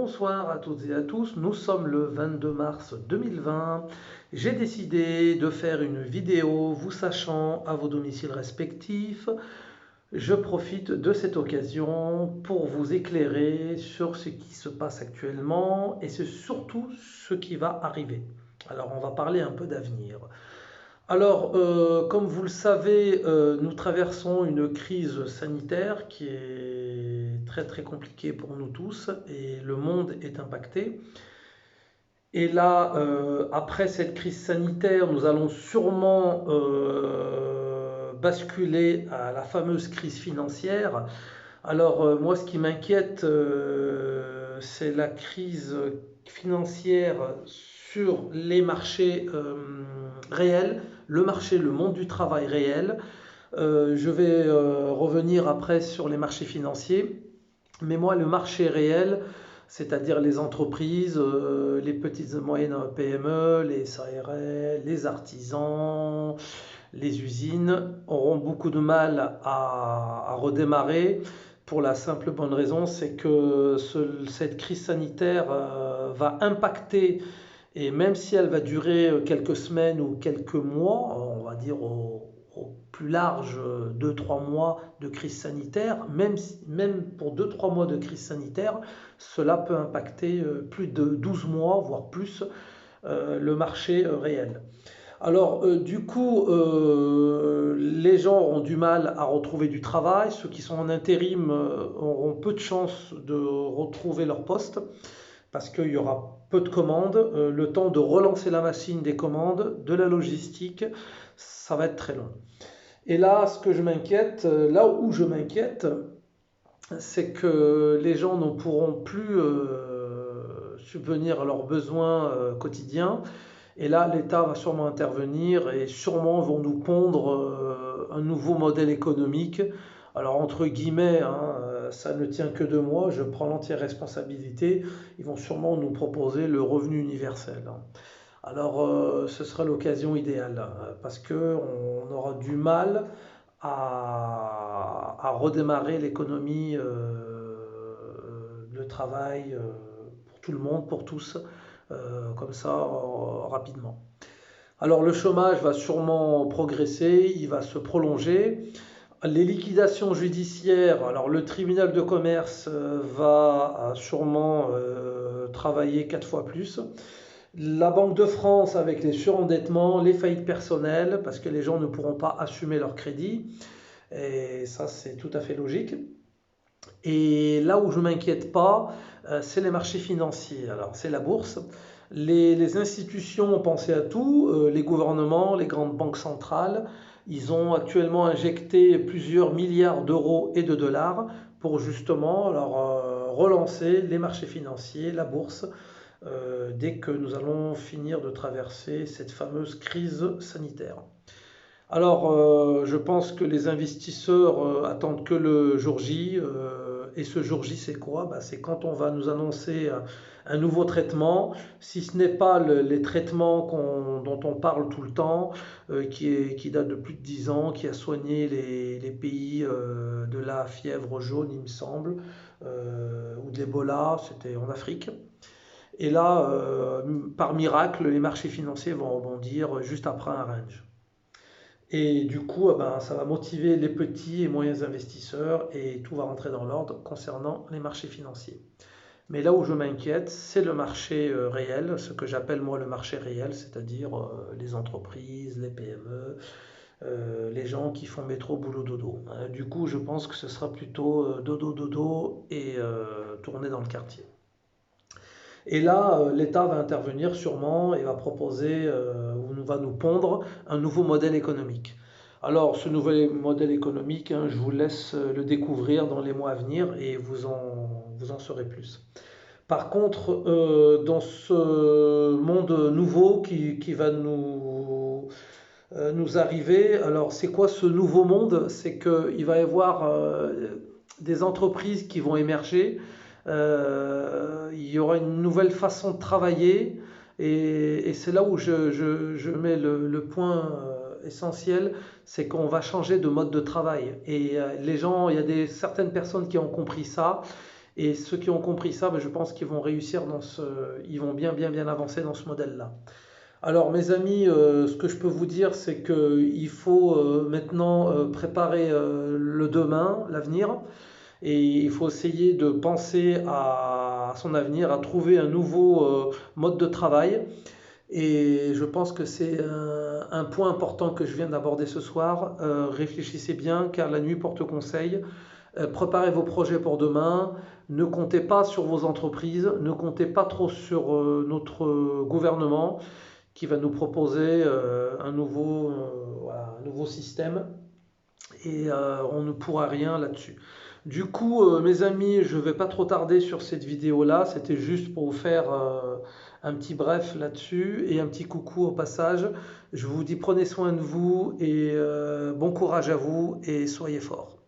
Bonsoir à toutes et à tous, nous sommes le 22 mars 2020. J'ai décidé de faire une vidéo vous sachant à vos domiciles respectifs. Je profite de cette occasion pour vous éclairer sur ce qui se passe actuellement et c'est surtout ce qui va arriver. Alors on va parler un peu d'avenir. Alors, comme vous le savez, nous traversons une crise sanitaire qui est très très compliquée pour nous tous et le monde est impacté. Et là, après cette crise sanitaire, nous allons sûrement basculer à la fameuse crise financière. Alors, moi, ce qui m'inquiète, c'est la crise financière sur les marchés réels, le marché, le monde du travail réel. Je vais revenir après sur les marchés financiers, mais moi, le marché réel, c'est-à-dire les entreprises, les petites et moyennes PME, les SARL, les artisans, les usines auront beaucoup de mal à redémarrer pour la simple bonne raison, c'est que cette crise sanitaire va impacter, et même si elle va durer quelques semaines ou quelques mois, on va dire au plus large 2-3 mois de crise sanitaire, même pour 2-3 mois de crise sanitaire, cela peut impacter plus de 12 mois, voire plus, le marché réel. Alors, du coup, les gens auront du mal à retrouver du travail. Ceux qui sont en intérim auront peu de chances de retrouver leur poste parce qu'il y aura peu de commandes. Le temps de relancer la machine des commandes, de la logistique, ça va être très long. Et là, ce que je m'inquiète, là où je m'inquiète, c'est que les gens ne pourront plus subvenir à leurs besoins quotidiens. Et là, l'État va sûrement intervenir et sûrement vont nous pondre un nouveau modèle économique. Alors, entre guillemets, hein, ça ne tient que de moi, je prends l'entière responsabilité. Ils vont sûrement nous proposer le revenu universel, hein. Alors, ce sera l'occasion idéale, parce qu'on aura du mal à redémarrer l'économie, le travail pour tout le monde, pour tous, comme ça, rapidement. Alors le chômage va sûrement progresser, il va se prolonger. Les liquidations judiciaires, alors le tribunal de commerce va sûrement travailler 4 fois plus. La Banque de France avec les surendettements, les faillites personnelles, parce que les gens ne pourront pas assumer leur crédit. Et ça, c'est tout à fait logique. Et là où je ne m'inquiète pas, c'est les marchés financiers. Alors, c'est la bourse. Les institutions ont pensé à tout, les gouvernements, les grandes banques centrales. Ils ont actuellement injecté plusieurs milliards d'euros et de dollars pour justement alors, relancer les marchés financiers, la bourse, dès que nous allons finir de traverser cette fameuse crise sanitaire. Alors, je pense que les investisseurs attendent que le jour J. Et ce jour J, c'est quoi? Bah, c'est quand on va nous annoncer un nouveau traitement. Si ce n'est pas les traitements dont on parle tout le temps, qui date de plus de 10 ans, qui a soigné les pays de la fièvre jaune, il me semble, ou de l'Ebola, c'était en Afrique. Et là, par miracle, les marchés financiers vont rebondir juste après un range. Et du coup, ben, ça va motiver les petits et moyens investisseurs et tout va rentrer dans l'ordre concernant les marchés financiers. Mais là où je m'inquiète, c'est le marché réel, ce que j'appelle moi le marché réel, c'est-à-dire les entreprises, les PME, les gens qui font métro, boulot, dodo, hein. Du coup, je pense que ce sera plutôt dodo, dodo et tourner dans le quartier. Et là, l'État va intervenir sûrement et va proposer ou va nous pondre un nouveau modèle économique. Alors, ce nouvel modèle économique, hein, je vous laisse le découvrir dans les mois à venir et vous en saurez plus. Par contre, dans ce monde nouveau qui va nous arriver, alors c'est quoi ce nouveau monde? C'est qu'il va y avoir des entreprises qui vont émerger, il y aura une nouvelle façon de travailler et c'est là où je mets le point essentiel, c'est qu'on va changer de mode de travail. Et les gens, il y a certaines personnes qui ont compris ça Et ceux qui ont compris ça, ben, je pense qu'ils vont réussir ils vont bien avancer dans ce modèle-là. Alors mes amis, ce que je peux vous dire, c'est qu'il faut maintenant préparer le demain, l'avenir, et il faut essayer de penser à son avenir, à trouver un nouveau mode de travail. Et je pense que c'est un point important que je viens d'aborder ce soir. Réfléchissez bien, car la nuit porte conseil. Préparez vos projets pour demain. Ne comptez pas sur vos entreprises. Ne comptez pas trop sur notre gouvernement qui va nous proposer voilà, un nouveau système. Et on ne pourra rien là-dessus. Du coup, mes amis, je ne vais pas trop tarder sur cette vidéo-là. C'était juste pour vous faire un petit bref là-dessus et un petit coucou au passage. Je vous dis prenez soin de vous et bon courage à vous et soyez forts.